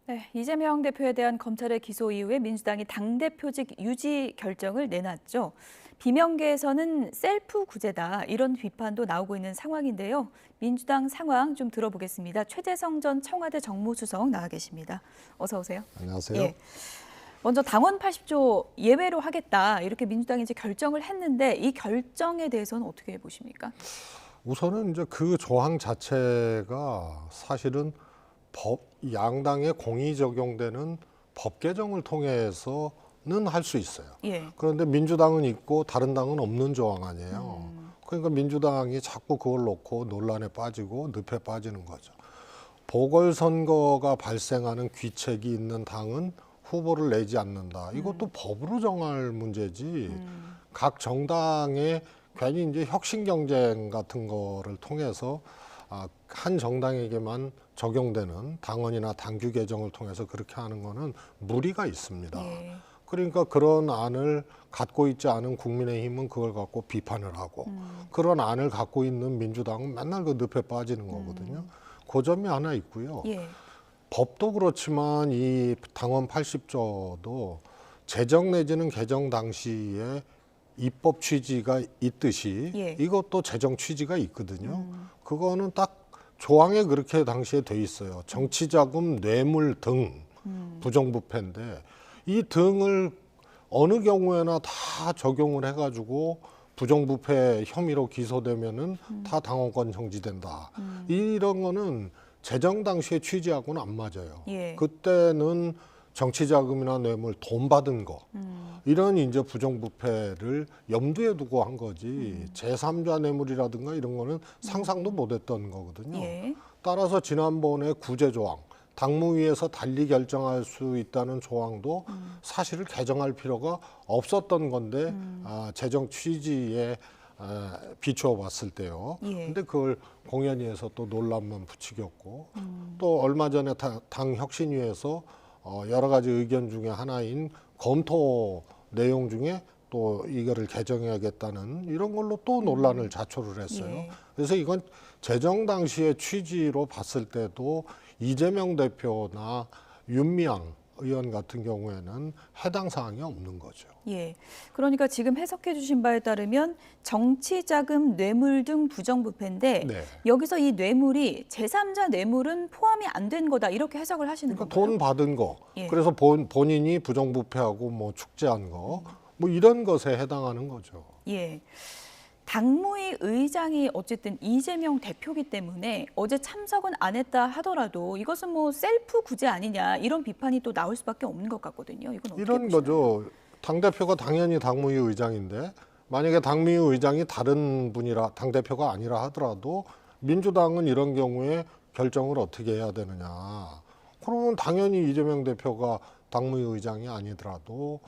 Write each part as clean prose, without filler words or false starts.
네, 이재명 대표에 대한 검찰의 기소 이후에 민주당이 당대표직 유지 결정을 내놨죠. 비명계에서는 셀프 구제다 이런 비판도 나오고 있는 상황인데요. 민주당 상황 좀 들어보겠습니다. 최재성 전 청와대 정무수석 나와 계십니다. 어서 오세요. 안녕하세요. 예. 먼저 당원 80조 예외로 하겠다 이렇게 민주당이 이제 결정을 했는데 이 결정에 대해서는 어떻게 보십니까? 우선은 이제 그 조항 자체가 사실은 양당의 공의 적용되는 법 개정을 통해서는 할 수 있어요. 예. 그런데 민주당은 있고 다른 당은 없는 조항 아니에요. 그러니까 민주당이 자꾸 그걸 놓고 논란에 빠지고 늪에 빠지는 거죠. 보궐선거가 발생하는 귀책이 있는 당은 후보를 내지 않는다. 이것도 법으로 정할 문제지. 각 정당의 괜히 이제 혁신 경쟁 같은 거를 통해서 한 정당에게만 적용되는 당원이나 당규 개정을 통해서 그렇게 하는 거는 무리가 있습니다. 예. 그러니까 그런 안을 갖고 있지 않은 국민의힘은 그걸 갖고 비판을 하고 그런 안을 갖고 있는 민주당은 맨날 그 늪에 빠지는 거거든요. 그 점이 하나 있고요. 예. 법도 그렇지만 이 당원 80조도 제정 내지는 개정 당시에 입법 취지가 있듯이 예. 이것도 제정 취지가 있거든요. 그거는 딱 조항에 그렇게 당시에 돼 있어요. 정치자금, 뇌물 등 부정부패인데 이 등을 어느 경우에나 다 적용을 해가지고 부정부패 혐의로 기소되면은 다 당원권 정지된다. 이런 거는 제정 당시의 취지하고는 안 맞아요. 예. 그때는 정치자금이나 뇌물, 돈 받은 거 이런 이제 부정부패를 염두에 두고 한 거지 제3자 뇌물이라든가 이런 거는 상상도 못했던 거거든요. 예. 따라서 지난번에 구제 조항, 당무위에서 달리 결정할 수 있다는 조항도 사실을 개정할 필요가 없었던 건데 재정 취지에 비추어 봤을 때요. 예. 근데 그걸 공연위에서 또 논란만 부추겼고 또 얼마 전에 당 혁신위에서 여러 가지 의견 중에 하나인 검토 내용 중에 또 이거를 개정해야겠다는 이런 걸로 또 논란을 자초를 했어요. 예. 그래서 이건 제정 당시의 취지로 봤을 때도 이재명 대표나 윤미향 의원 같은 경우에는 해당 사항이 없는 거죠. 예. 그러니까 지금 해석해 주신 바에 따르면 정치자금, 뇌물 등 부정부패인데 네. 여기서 이 뇌물이 제3자 뇌물은 포함이 안 된 거다 이렇게 해석을 하시는 그러니까 건가요? 돈 받은 거, 예. 그래서 본인이 부정부패하고 뭐 축제한 거, 뭐 이런 것에 해당하는 거죠. 예. 당무위 의장이 어쨌든 이재명 대표기 때문에 어제 참석은 안 했다 하더라도 이것은 뭐 셀프 구제 아니냐 이런 비판이 또 나올 수밖에 없는 것 같거든요. 이건 어떻게 이런 보시나요? 거죠. 당대표가 당연히 당무위 의장인데 만약에 당무위 의장이 다른 분이라 당대표가 아니라 하더라도 민주당은 이런 경우에 결정을 어떻게 해야 되느냐. 그러면 당연히 이재명 대표가 당무위 의장이 아니더라도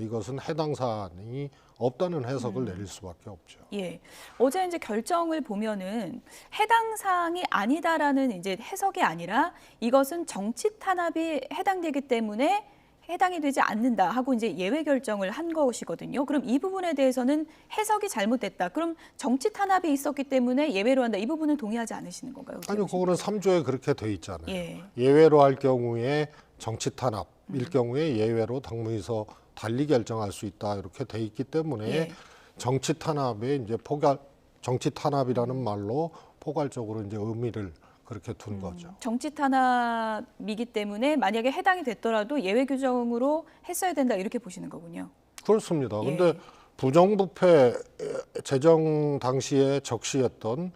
이것은 해당 사안이 없다는 해석을 내릴 수밖에 없죠. 예. 어제 이제 결정을 보면은 해당 사항이 아니다라는 이제 해석이 아니라 이것은 정치 탄압이 해당되기 때문에 해당이 되지 않는다 하고 이제 예외 결정을 한 것이거든요. 그럼 이 부분에 대해서는 해석이 잘못됐다. 그럼 정치 탄압이 있었기 때문에 예외로 한다. 이 부분은 동의하지 않으시는 건가요? 아니요, 그거는 3조에 그렇게 돼 있잖아요. 예. 예외로 할 경우에 정치 탄압일 경우에 예외로 당무위에서 달리 결정할 수 있다 이렇게 돼 있기 때문에 예. 정치 탄압에 이제 정치 탄압이라는 말로 포괄적으로 이제 의미를 그렇게 둔 거죠. 정치 탄압이기 때문에 만약에 해당이 됐더라도 예외 규정으로 했어야 된다 이렇게 보시는 거군요. 그렇습니다. 예. 근데 부정부패 제정 당시에 적시했던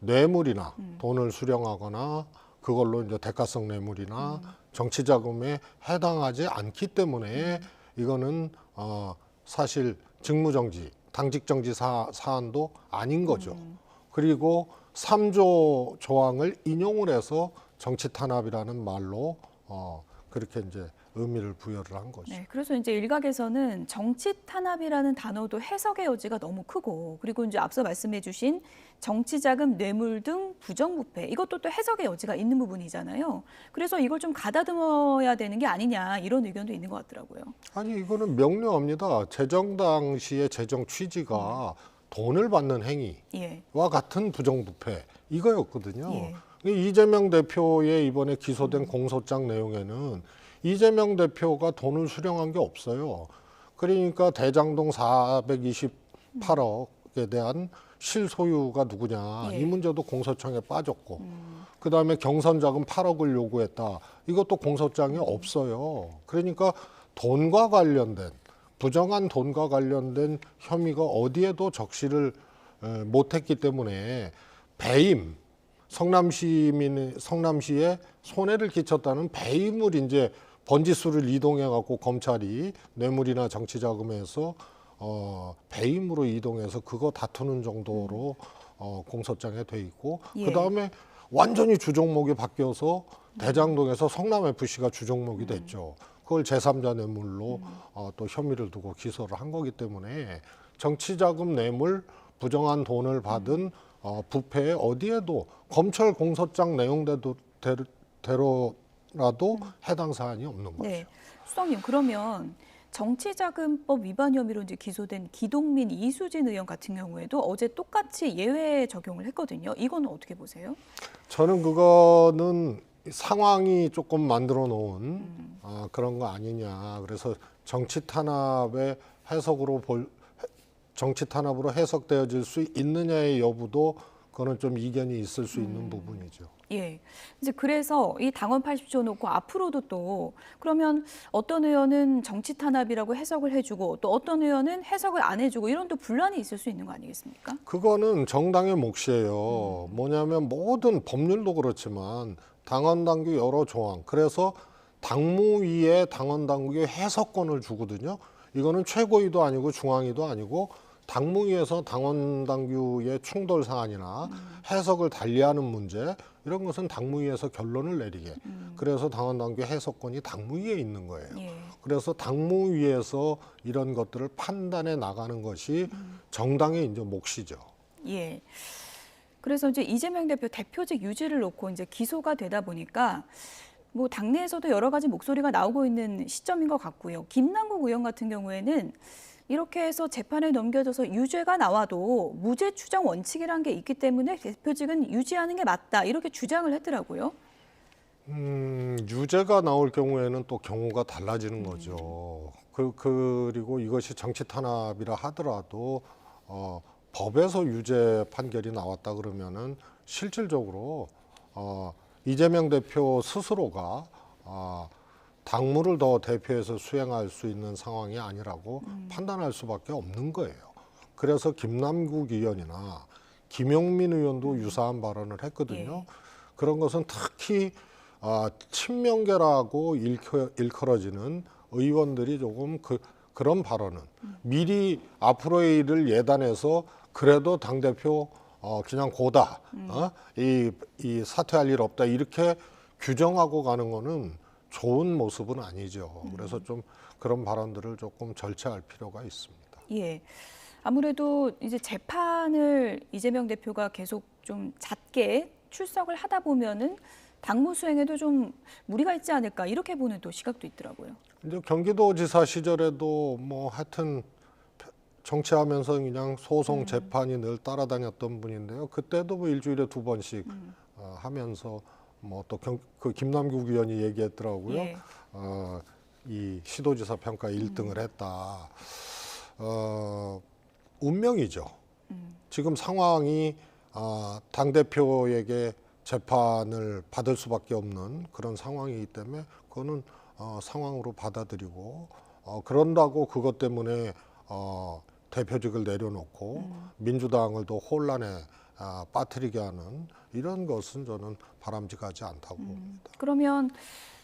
뇌물이나 돈을 수령하거나 그걸로 이제 대가성 뇌물이나 정치자금에 해당하지 않기 때문에 이거는 사실 직무정지, 당직정지 사안도 아닌 거죠. 그리고 3조 조항을 인용을 해서 정치탄압이라는 말로 그렇게 이제 의미를 부여를 한 거죠. 네, 그래서 이제 일각에서는 정치 탄압이라는 단어도 해석의 여지가 너무 크고 그리고 이제 앞서 말씀해주신 정치자금, 뇌물 등 부정부패 이것도 또 해석의 여지가 있는 부분이잖아요. 그래서 이걸 좀 가다듬어야 되는 게 아니냐 이런 의견도 있는 것 같더라고요. 아니 이거는 명료합니다. 제정 당시의 제정 취지가 돈을 받는 행위와 예. 같은 부정부패 이거였거든요. 예. 이재명 대표의 이번에 기소된 공소장 내용에는 이재명 대표가 돈을 수령한 게 없어요. 그러니까 대장동 428억에 대한 실소유가 누구냐, 예. 이 문제도 공소장에 빠졌고, 그다음에 경선자금 8억을 요구했다. 이것도 공소장에 없어요. 그러니까 돈과 관련된, 부정한 돈과 관련된 혐의가 어디에도 적시를 못했기 때문에 배임, 성남시에 손해를 끼쳤다는 배임을 이제 번지수를 이동해 갖고 검찰이 뇌물이나 정치자금에서 배임으로 이동해서 그거 다투는 정도로 공소장에 돼 있고, 예. 그다음에 완전히 주종목이 바뀌어서 대장동에서 성남FC가 주종목이 됐죠. 그걸 제3자 뇌물로 또 혐의를 두고 기소를 한 거기 때문에 정치자금 뇌물, 부정한 돈을 받은 부패에 어디에도 검찰 공소장 내용대로라도 해당 사안이 없는 거죠. 네. 수석님, 그러면 정치자금법 위반 혐의로 이제 기소된 기동민, 이수진 의원 같은 경우에도 어제 똑같이 예외 적용을 했거든요. 이거는 어떻게 보세요? 저는 그거는 상황이 조금 만들어 놓은 그런 거 아니냐. 그래서 정치 탄압의 정치 탄압으로 해석되어질 수 있느냐의 여부도 그거는 좀 이견이 있을 수 있는 부분이죠. 예. 이제 그래서 이 당원 80조 놓고 앞으로도 또 그러면 어떤 의원은 정치 탄압이라고 해석을 해주고 또 어떤 의원은 해석을 안 해주고 이런 또 분란이 있을 수 있는 거 아니겠습니까? 그거는 정당의 몫이에요. 뭐냐면 모든 법률도 그렇지만 당원 당규 여러 조항. 그래서 당무위에 당원 당규의 해석권을 주거든요. 이거는 최고위도 아니고 중앙위도 아니고 당무위에서 당원 당규의 충돌 사안이나 해석을 달리하는 문제, 이런 것은 당무위에서 결론을 내리게. 그래서 당원 당규 해석권이 당무위에 있는 거예요. 예. 그래서 당무위에서 이런 것들을 판단해 나가는 것이 정당의 이제 몫이죠. 예. 그래서 이제 이재명 대표 대표직 유지를 놓고 이제 기소가 되다 보니까 뭐 당내에서도 여러 가지 목소리가 나오고 있는 시점인 것 같고요. 김남국 의원 같은 경우에는 이렇게 해서 재판에 넘겨져서 유죄가 나와도 무죄 추정 원칙이라는 게 있기 때문에 대표직은 유지하는 게 맞다, 이렇게 주장을 했더라고요. 유죄가 나올 경우에는 또 경우가 달라지는 거죠. 그리고 이것이 정치 탄압이라 하더라도 법에서 유죄 판결이 나왔다 그러면은 실질적으로 이재명 대표 스스로가 당무를 더 대표해서 수행할 수 있는 상황이 아니라고 판단할 수밖에 없는 거예요. 그래서 김남국 의원이나 김용민 의원도 유사한 발언을 했거든요. 예. 그런 것은 특히 친명계라고 일컬어지는 의원들이 조금 그런 발언은 미리 앞으로의 일을 예단해서 그래도 당대표 그냥 고다, 이 사퇴할 일 없다, 이렇게 규정하고 가는 거는 좋은 모습은 아니죠. 그래서 좀 그런 발언들을 조금 절제할 필요가 있습니다. 예. 아무래도 이제 재판을 이재명 대표가 계속 좀 잦게 출석을 하다 보면은 당무 수행에도 좀 무리가 있지 않을까, 이렇게 보는 또 시각도 있더라고요. 이제 경기도지사 시절에도 뭐 하여튼 정치하면서 그냥 소송 재판이 늘 따라다녔던 분인데요. 그때도 뭐 일주일에 2번씩 하면서 뭐 또 그 김남국 의원이 얘기했더라고요. 예. 이 시도지사 평가 1등을 했다. 운명이죠. 지금 상황이 당 대표에게 재판을 받을 수밖에 없는 그런 상황이기 때문에 그거는 상황으로 받아들이고 그런다고 그것 때문에 대표직을 내려놓고 민주당을 더 혼란에 빠뜨리게 하는 이런 것은 저는 바람직하지 않다고 봅니다. 그러면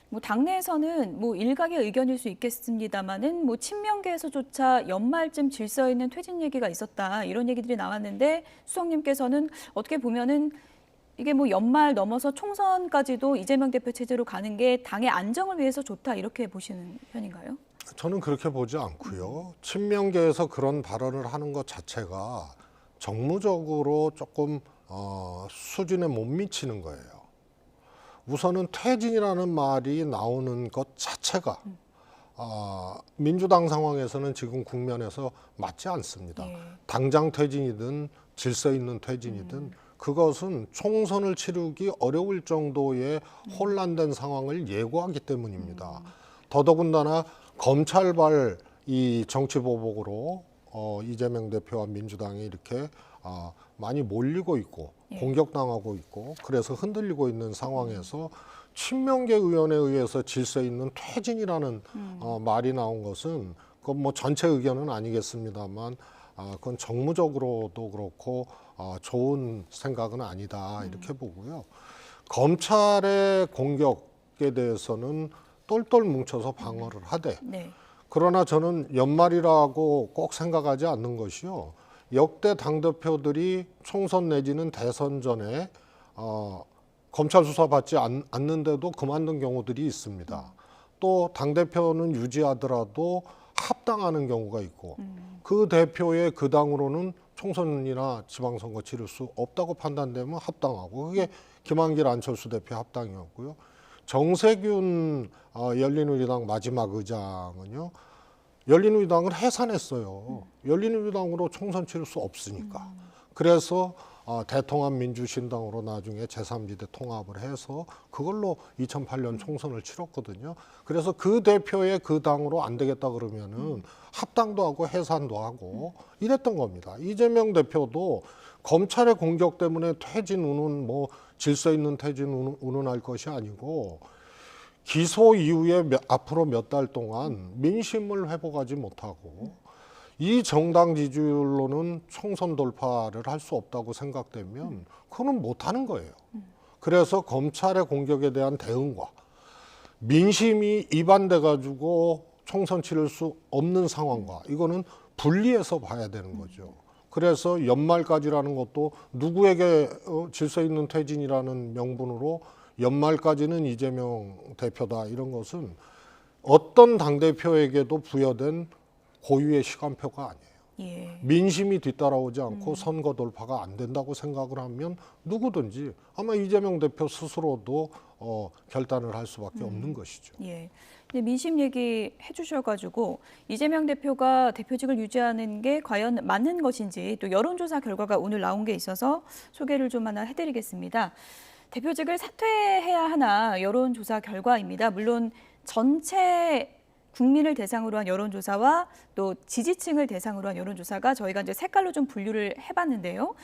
뭐 당내에서는 뭐 일각의 의견일 수 있겠습니다만은 뭐 친명계에서조차 연말쯤 질서 있는 퇴진 얘기가 있었다, 이런 얘기들이 나왔는데 수석님께서는 어떻게 보면은 이게 뭐 연말 넘어서 총선까지도 이재명 대표 체제로 가는 게 당의 안정을 위해서 좋다, 이렇게 보시는 편인가요? 저는 그렇게 보지 않고요. 친명계에서 그런 발언을 하는 것 자체가 정무적으로 조금 수준에 못 미치는 거예요. 우선은 퇴진이라는 말이 나오는 것 자체가 민주당 상황에서는 지금 국면에서 맞지 않습니다. 예. 당장 퇴진이든 질서 있는 퇴진이든 그것은 총선을 치르기 어려울 정도의 혼란된 상황을 예고하기 때문입니다. 더더군다나 검찰발 이 정치 보복으로 이재명 대표와 민주당이 이렇게 많이 몰리고 있고 공격당하고 있고 그래서 흔들리고 있는 상황에서 친명계 의원에 의해서 질서 있는 퇴진이라는 말이 나온 것은 그건 뭐 전체 의견은 아니겠습니다만 그건 정무적으로도 그렇고 좋은 생각은 아니다 이렇게 보고요. 검찰의 공격에 대해서는 똘똘 뭉쳐서 방어를 하되 네. 그러나 저는 연말이라고 꼭 생각하지 않는 것이요. 역대 당대표들이 총선 내지는 대선 전에 검찰 수사 받지 않는데도 그만둔 경우들이 있습니다. 또 당대표는 유지하더라도 합당하는 경우가 있고 그 대표의 그 당으로는 총선이나 지방선거 치를 수 없다고 판단되면 합당하고 그게 김한길 안철수 대표 합당이었고요. 정세균 열린우리당 마지막 의장은요. 열린우리당을 해산했어요. 열린우리당으로 총선 치를 수 없으니까. 그래서 대통합민주신당으로 나중에 제3지대 통합을 해서 그걸로 2008년 총선을 치렀거든요. 그래서 그 대표의 그 당으로 안 되겠다 그러면은 합당도 하고 해산도 하고 이랬던 겁니다. 이재명 대표도 검찰의 공격 때문에 퇴진 운운 뭐 질서 있는 퇴진 운운할 것이 아니고 기소 이후에 앞으로 몇 달 동안 민심을 회복하지 못하고 이 정당 지지율로는 총선 돌파를 할 수 없다고 생각되면 그거는 못하는 거예요. 그래서 검찰의 공격에 대한 대응과 민심이 이반돼 가지고 총선 치를 수 없는 상황과 이거는 분리해서 봐야 되는 거죠. 그래서 연말까지라는 것도 누구에게 질서 있는 퇴진이라는 명분으로 연말까지는 이재명 대표다 이런 것은 어떤 당대표에게도 부여된 고유의 시간표가 아니에요. 예. 민심이 뒤따라오지 않고 선거 돌파가 안 된다고 생각을 하면 누구든지 아마 이재명 대표 스스로도 결단을 할 수밖에 없는 것이죠. 예. 근데 민심 얘기 해주셔가지고 이재명 대표가 대표직을 유지하는 게 과연 맞는 것인지 또 여론조사 결과가 오늘 나온 게 있어서 소개를 좀 하나 해드리겠습니다. 대표직을 사퇴해야 하나 여론조사 결과입니다. 물론 전체 국민을 대상으로 한 여론조사와 또 지지층을 대상으로 한 여론조사가 저희가 이제 색깔로 좀 분류를 해봤는데요.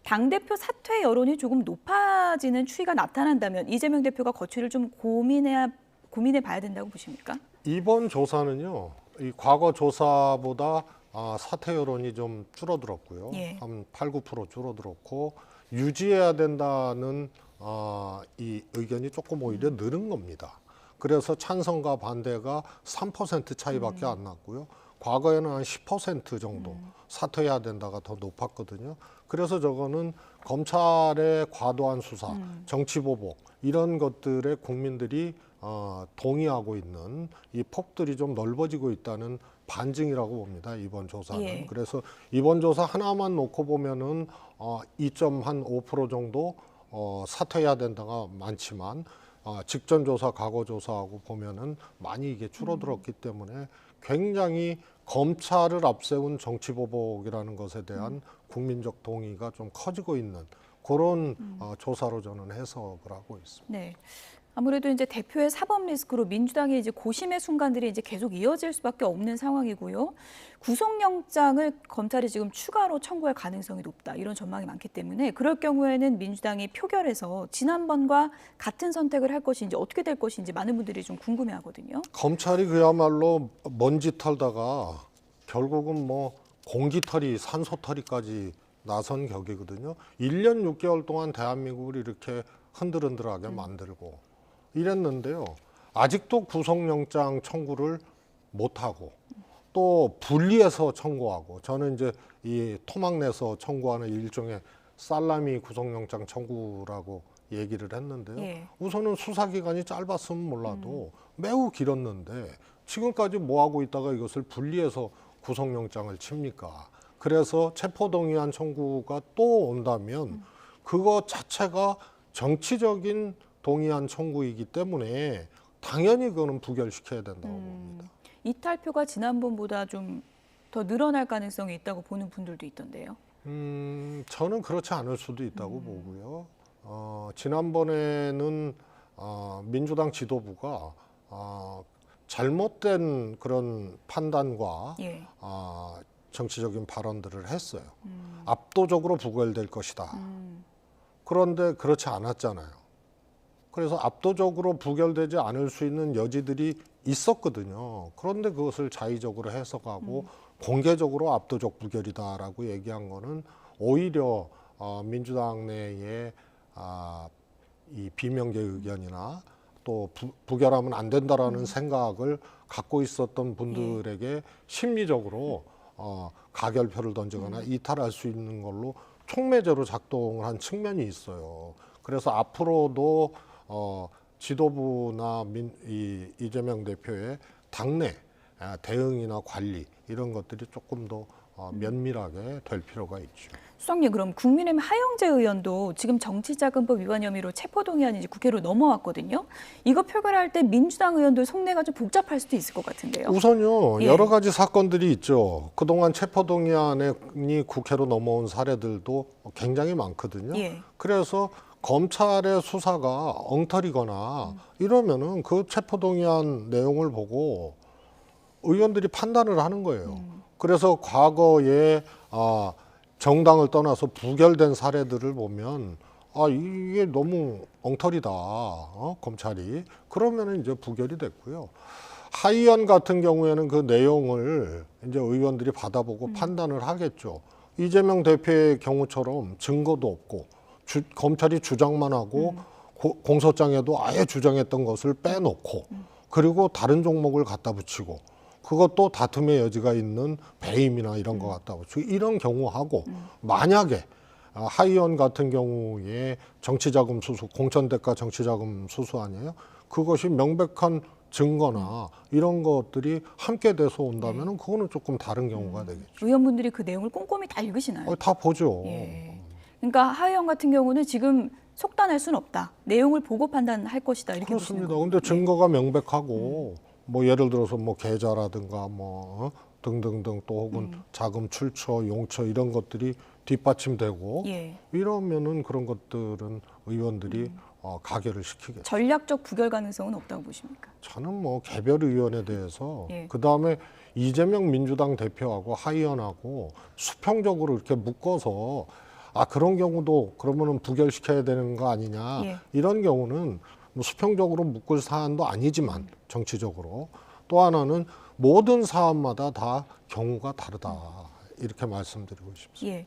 당대표 사퇴 여론이 조금 높아지는 추이가 나타난다면 이재명 대표가 거취를 좀 고민해 봐야 된다고 보십니까? 이번 조사는요, 이 과거 조사보다 사퇴 여론이 좀 줄어들었고요. 예. 한 8, 9% 줄어들었고 유지해야 된다는 이 의견이 조금 오히려 늘은 겁니다. 그래서 찬성과 반대가 3% 차이밖에 안 났고요. 과거에는 한 10% 정도 사퇴해야 된다가 더 높았거든요. 그래서 저거는 검찰의 과도한 수사, 정치보복 이런 것들에 국민들이 동의하고 있는 이 폭들이 좀 넓어지고 있다는 반증이라고 봅니다. 이번 조사는. 예. 그래서 이번 조사 하나만 놓고 보면은 2.5% 정도 사퇴해야 된다가 많지만 직전 조사, 과거 조사하고 보면은 많이 이게 줄어들었기 때문에 굉장히 검찰을 앞세운 정치 보복이라는 것에 대한 국민적 동의가 좀 커지고 있는 그런 조사로 저는 해석을 하고 있습니다. 네. 아무래도 이제 대표의 사법 리스크로 민주당의 이제 고심의 순간들이 이제 계속 이어질 수밖에 없는 상황이고요. 구속영장을 검찰이 지금 추가로 청구할 가능성이 높다. 이런 전망이 많기 때문에 그럴 경우에는 민주당이 표결에서 지난번과 같은 선택을 할 것인지 어떻게 될 것인지 많은 분들이 좀 궁금해하거든요. 검찰이 그야말로 먼지 털다가 결국은 뭐 공기털이, 산소털이까지 나선 격이거든요. 1년 6개월 동안 대한민국을 이렇게 흔들흔들하게 만들고 이랬는데요. 아직도 구속영장 청구를 못하고 또 분리해서 청구하고 저는 이제 이 토막 내서 청구하는 일종의 살라미 구속영장 청구라고 얘기를 했는데요. 예. 우선은 수사기간이 짧았으면 몰라도 매우 길었는데 지금까지 뭐 하고 있다가 이것을 분리해서 구속영장을 칩니까? 그래서 체포동의안 청구가 또 온다면 그거 자체가 정치적인 동의안 청구이기 때문에 당연히 그거는 부결시켜야 된다고 봅니다. 이탈표가 지난번보다 좀 더 늘어날 가능성이 있다고 보는 분들도 있던데요. 저는 그렇지 않을 수도 있다고 보고요. 지난번에는 민주당 지도부가 잘못된 그런 판단과 예. 정치적인 발언들을 했어요. 압도적으로 부결될 것이다. 음. 그런데 그렇지 않았잖아요. 그래서 압도적으로 부결되지 않을 수 있는 여지들이 있었거든요. 그런데 그것을 자의적으로 해석하고 공개적으로 압도적 부결이다라고 얘기한 거는 오히려 민주당 내에 이 비명계 의견이나 또 부결하면 안 된다라는 생각을 갖고 있었던 분들에게 심리적으로 가결표를 던지거나 이탈할 수 있는 걸로 촉매제로 작동을 한 측면이 있어요. 그래서 앞으로도 지도부나 이재명 대표의 당내 대응이나 관리 이런 것들이 조금 더 면밀하게 될 필요가 있죠. 수석님, 그럼 국민의힘 하영재 의원도 지금 정치자금법 위반 혐의로 체포동의안이 이제 국회로 넘어왔거든요. 이거 표결할 때 민주당 의원들 속내가 좀 복잡할 수도 있을 것 같은데요. 우선요, 예. 여러 가지 사건들이 있죠. 그동안 체포동의안이 국회로 넘어온 사례들도 굉장히 많거든요. 예. 그래서 검찰의 수사가 엉터리거나 이러면은 그 체포동의안 내용을 보고 의원들이 판단을 하는 거예요. 그래서 과거에 정당을 떠나서 부결된 사례들을 보면 이게 너무 엉터리다, 검찰이. 그러면은 이제 부결이 됐고요. 하의원 같은 경우에는 그 내용을 이제 의원들이 받아보고 판단을 하겠죠. 이재명 대표의 경우처럼 증거도 없고 검찰이 주장만 하고 공소장에도 아예 주장했던 것을 빼놓고 그리고 다른 종목을 갖다 붙이고 그것도 다툼의 여지가 있는 배임이나 이런 거 갖다 붙이고 이런 경우하고 만약에 하의원 같은 경우에 정치자금 수수, 공천대가 정치자금 수수 아니에요? 그것이 명백한 증거나 이런 것들이 함께 돼서 온다면 그거는 조금 다른 경우가 되겠죠. 의원분들이 그 내용을 꼼꼼히 다 읽으시나요? 다 보죠. 예. 그러니까 하 의원 같은 경우는 지금 속단할 수는 없다. 내용을 보고 판단할 것이다. 이렇게 보시는 그렇습니다. 거군요. 근데 증거가 명백하고 뭐 예를 들어서 뭐 계좌라든가 뭐 등등등 또 혹은 자금 출처, 용처 이런 것들이 뒷받침되고 예. 이러면은 그런 것들은 의원들이 가결을 시키겠죠. 전략적 부결 가능성은 없다고 보십니까? 저는 뭐 개별 의원에 대해서 예. 그 다음에 이재명 민주당 대표하고 하의원하고 수평적으로 이렇게 묶어서 그런 경우도 그러면은 부결시켜야 되는 거 아니냐 예. 이런 경우는 뭐 수평적으로 묶을 사안도 아니지만 정치적으로 또 하나는 모든 사안마다 다 경우가 다르다 이렇게 말씀드리고 싶습니다. 예.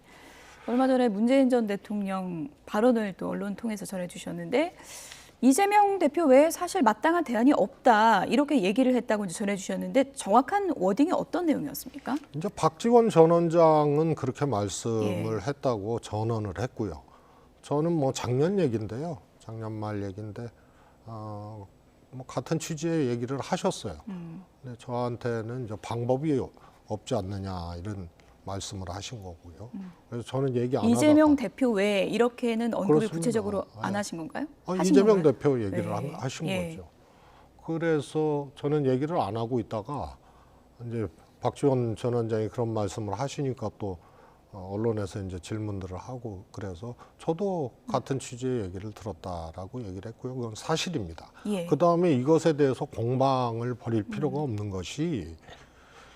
얼마 전에 문재인 전 대통령 발언을 또 언론 통해서 전해주셨는데 이재명 대표 외에 사실 마땅한 대안이 없다 이렇게 얘기를 했다고 이제 전해주셨는데 정확한 워딩이 어떤 내용이었습니까? 이제 박지원 전 원장은 그렇게 말씀을 예. 했다고 전언을 했고요. 저는 뭐 작년 얘기인데요. 작년 말 얘기인데 뭐 같은 취지의 얘기를 하셨어요. 근데 저한테는 이제 방법이 없지 않느냐 이런 말씀을 하신 거고요. 그래서 저는 얘기 안 이재명 하다가 대표 외에 이렇게는 언급을 그렇습니다. 구체적으로 안 예. 하신 건가요? 하신 이재명 건가요? 대표 얘기를 네. 하신 예. 거죠. 그래서 저는 얘기를 안 하고 있다가 이제 박지원 전 원장이 그런 말씀을 하시니까 또 언론에서 이제 질문들을 하고 그래서 저도 같은 취지의 얘기를 들었다라고 얘기를 했고요. 그건 사실입니다. 예. 그 다음에 이것에 대해서 공방을 벌일 필요가 없는 것이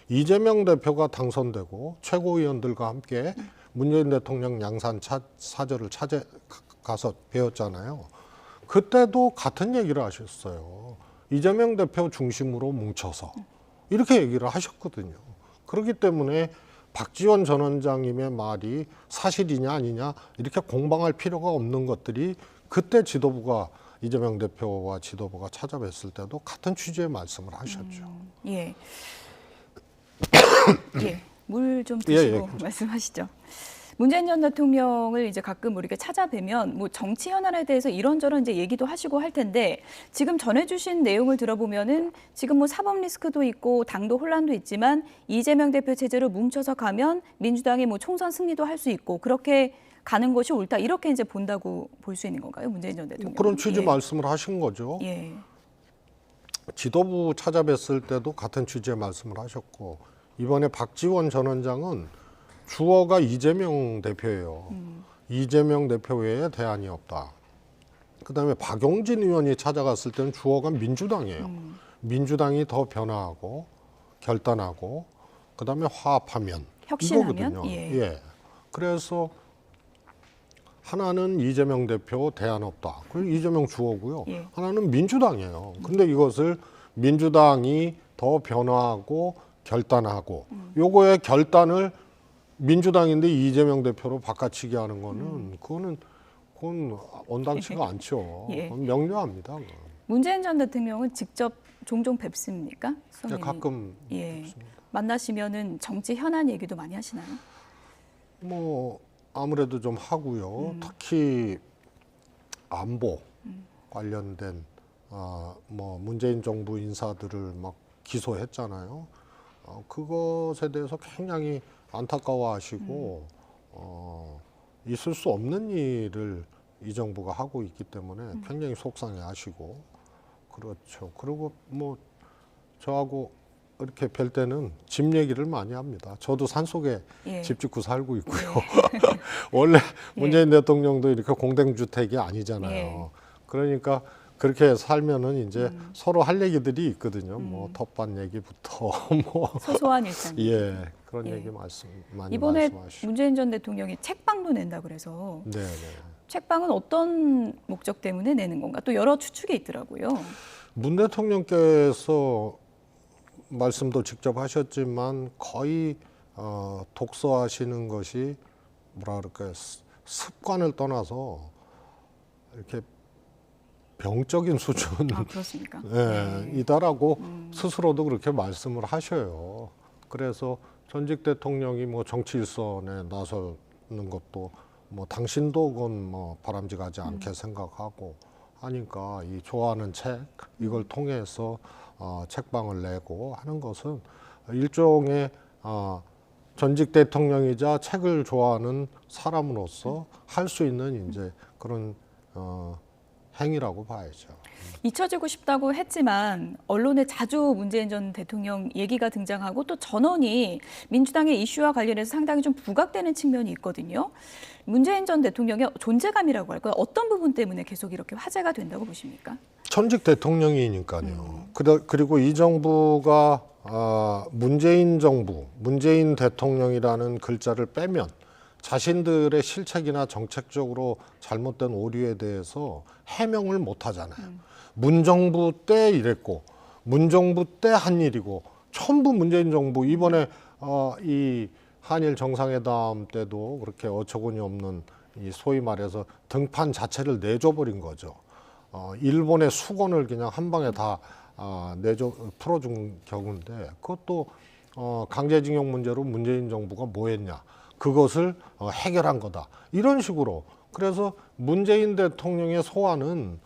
이재명 대표가 당선되고 최고위원들과 함께 문재인 대통령 양산 사저를 가서 배웠잖아요. 그때도 같은 얘기를 하셨어요. 이재명 대표 중심으로 뭉쳐서 이렇게 얘기를 하셨거든요. 그렇기 때문에 박지원 전 원장님의 말이 사실이냐 아니냐 이렇게 공방할 필요가 없는 것들이 그때 지도부가 이재명 대표와 지도부가 찾아뵀을 때도 같은 취지의 말씀을 하셨죠. 예. 예. 물 좀 예, 드시고 말씀하시죠. 문재인 전 대통령을 이제 가끔 우리가 찾아뵈면 뭐 정치 현안에 대해서 이런저런 이제 얘기도 하시고 할 텐데 지금 전해주신 내용을 들어보면은 지금 뭐 사법 리스크도 있고 당도 혼란도 있지만 이재명 대표 체제로 뭉쳐서 가면 민주당이 뭐 총선 승리도 할 수 있고 그렇게 가는 것이 옳다 이렇게 이제 본다고 볼 수 있는 건가요, 문재인 전 대통령? 그런 취지 예. 말씀을 하신 거죠. 예. 지도부 찾아뵀을 때도 같은 취지의 말씀을 하셨고 이번에 박지원 전 원장은 주어가 이재명 대표예요. 이재명 대표 외에 대안이 없다. 그다음에 박용진 의원이 찾아갔을 때는 주어가 민주당이에요. 민주당이 더 변화하고 결단하고 그다음에 화합하면 혁신하면? 이거거든요. 예. 그래서 하나는 이재명 대표 대안 없다. 그리고 이재명 주어고요. 예. 하나는 민주당이에요. 근데 이것을 민주당이 더 변화하고 결단하고 요거의 결단을 민주당인데 이재명 대표로 바꿔치기 하는 거는 그건 온당치가 않죠. 예. 그건 명료합니다. 그건. 문재인 전 대통령은 직접 종종 뵙습니까? 수석님이? 가끔 예. 뵙습니다. 만나시면은 정치 현안 얘기도 많이 하시나요? 뭐 아무래도 좀 하고요. 특히 안보 관련된 뭐 문재인 정부 인사들을 막 기소했잖아요. 그것에 대해서 굉장히 안타까워하시고 있을 수 없는 일을 이 정부가 하고 있기 때문에 굉장히 속상해하시고 그렇죠. 그리고 뭐 저하고 이렇게 뵐 때는 집 얘기를 많이 합니다. 저도 산속에 예. 집 짓고 살고 있고요. 원래 문재인 대통령도 이렇게 공동주택이 아니잖아요. 예. 그러니까 그렇게 살면은 이제 서로 할 얘기들이 있거든요. 뭐 텃밭 얘기부터 뭐 소소한 일상. 예, 그런 예. 얘기 많이 이번에 말씀하시죠. 문재인 전 대통령이 책방도 낸다 그래서 네, 네. 책방은 어떤 목적 때문에 내는 건가? 또 여러 추측이 있더라고요. 문 대통령께서 말씀도 직접 하셨지만 거의 독서하시는 것이 뭐라 그럴까요? 습관을 떠나서 이렇게 병적인 수준 아, 그렇습니까? 이다라고 스스로도 그렇게 말씀을 하셔요. 그래서 전직 대통령이 뭐 정치 일선에 나서는 것도 뭐 당신도 그건 뭐 바람직하지 않게 생각하고 하니까 이 좋아하는 책 이걸 통해서 책방을 내고 하는 것은 일종의 전직 대통령이자 책을 좋아하는 사람으로서 할 수 있는 이제 그런 행위라고 봐야죠. 잊혀지고 싶다고 했지만 언론에 자주 문재인 전 대통령 얘기가 등장하고 또 전원이 민주당의 이슈와 관련해서 상당히 좀 부각되는 측면이 있거든요. 문재인 전 대통령의 존재감이라고 할까요? 어떤 부분 때문에 계속 이렇게 화제가 된다고 보십니까? 전직 대통령이니까요. 그리고 이 정부가 문재인 정부, 문재인 대통령이라는 글자를 빼면 자신들의 실책이나 정책적으로 잘못된 오류에 대해서 해명을 못 하잖아요. 문정부 때 이랬고, 문정부 때 한 일이고, 전부 문재인 정부, 이번에 이 한일 정상회담 때도 그렇게 어처구니 없는 이 소위 말해서 등판 자체를 내줘버린 거죠. 일본의 수건을 그냥 한 방에 다 풀어준 경우인데 그것도 강제징용 문제로 문재인 정부가 뭐 했냐. 그것을 해결한 거다. 이런 식으로. 그래서 문재인 대통령의 소환은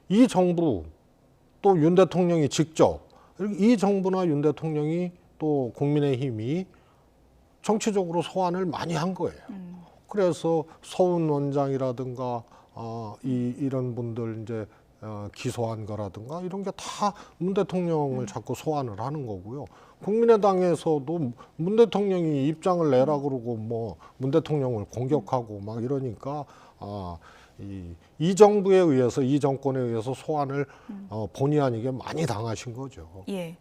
이 정부 또 윤 대통령이 직접 이 정부나 윤 대통령이 또 국민의힘이 정치적으로 소환을 많이 한 거예요. 그래서 서훈 원장이라든가 이런 분들 이제 기소한 거라든가 이런 게 다 문 대통령을 자꾸 소환을 하는 거고요. 국민의당에서도 문 대통령이 입장을 내라 그러고 뭐 문 대통령을 공격하고 막 이러니까 이 정부에 의해서 이 정권에 의해서 소환을 본의 아니게 많이 당하신 거죠. 예.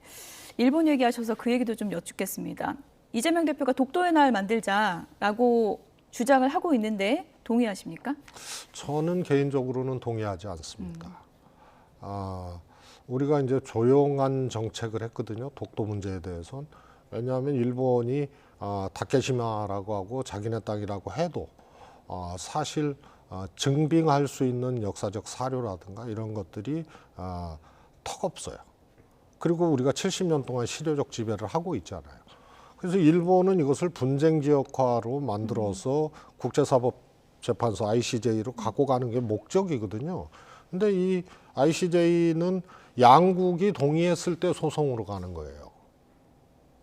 일본 얘기하셔서 그 얘기도 좀 여쭙겠습니다. 이재명 대표가 독도의 날 만들자라고 주장을 하고 있는데 동의하십니까? 저는 개인적으로는 동의하지 않습니다. 우리가 이제 조용한 정책을 했거든요. 독도 문제에 대해서는. 왜냐하면 일본이 다케시마라고 하고 자기네 땅이라고 해도 사실 증빙할 수 있는 역사적 사료라든가 이런 것들이 턱없어요. 그리고 우리가 70년 동안 실효적 지배를 하고 있잖아요. 그래서 일본은 이것을 분쟁 지역화로 만들어서 국제사법재판소 ICJ로 갖고 가는 게 목적이거든요. 근데 이 ICJ는 양국이 동의했을 때 소송으로 가는 거예요.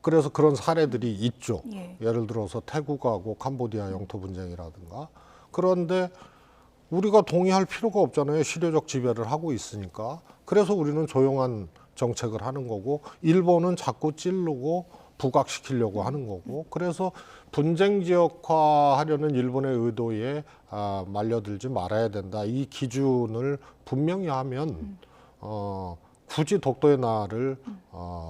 그래서 그런 사례들이 있죠. 예. 예를 들어서 태국하고 캄보디아 영토 분쟁이라든가. 그런데 우리가 동의할 필요가 없잖아요. 실효적 지배를 하고 있으니까. 그래서 우리는 조용한 정책을 하는 거고 일본은 자꾸 찌르고 부각시키려고 하는 거고, 그래서 분쟁 지역화하려는 일본의 의도에 말려들지 말아야 된다. 이 기준을 분명히 하면 굳이 독도의 날을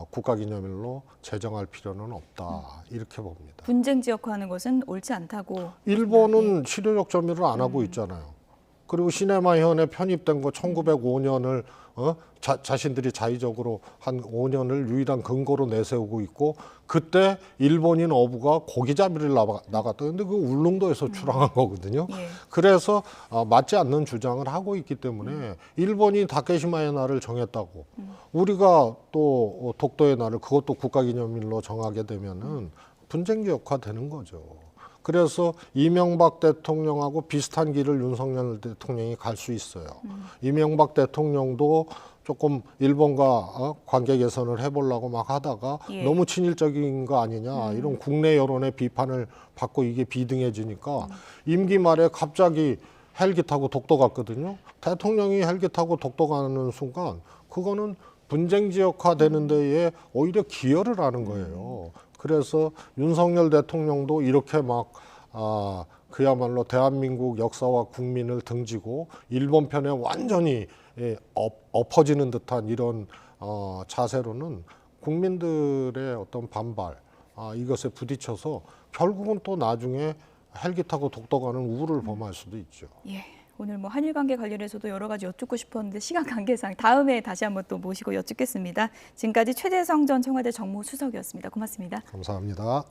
국가기념일로 제정할 필요는 없다. 이렇게 봅니다. 분쟁 지역화하는 것은 옳지 않다고. 일본은 실효적 점유를 안 하고 있잖아요. 그리고 시네마현에 편입된 거 1905년을 자신들이 자의적으로 한 5년을 유일한 근거로 내세우고 있고, 그때 일본인 어부가 고기잡이를 나갔다. 근데 그 울릉도에서 출항한 거거든요. 예. 그래서 맞지 않는 주장을 하고 있기 때문에 일본이 다케시마의 날을 정했다고 우리가 또 독도의 날을 그것도 국가기념일로 정하게 되면은 분쟁지역화 되는 거죠. 그래서 이명박 대통령하고 비슷한 길을 윤석열 대통령이 갈 수 있어요. 이명박 대통령도 조금 일본과 관계 개선을 해보려고 막 하다가 예. 너무 친일적인 거 아니냐 이런 국내 여론의 비판을 받고 이게 비등해지니까 임기 말에 갑자기 헬기 타고 독도 갔거든요. 대통령이 헬기 타고 독도 가는 순간 그거는 분쟁 지역화 되는 데에 오히려 기여를 하는 거예요. 그래서 윤석열 대통령도 이렇게 막 그야말로 대한민국 역사와 국민을 등지고 일본 편에 완전히 엎어지는 듯한 이런 자세로는 국민들의 어떤 반발 이것에 부딪혀서 결국은 또 나중에 헬기 타고 독도 가는 우를 범할 수도 있죠. 예. 오늘 뭐 한일 관계 관련해서도 여러 가지 여쭙고 싶었는데 시간 관계상 다음에 다시 한번 또 모시고 여쭙겠습니다. 지금까지 최재성 전 청와대 정무수석이었습니다. 고맙습니다. 감사합니다.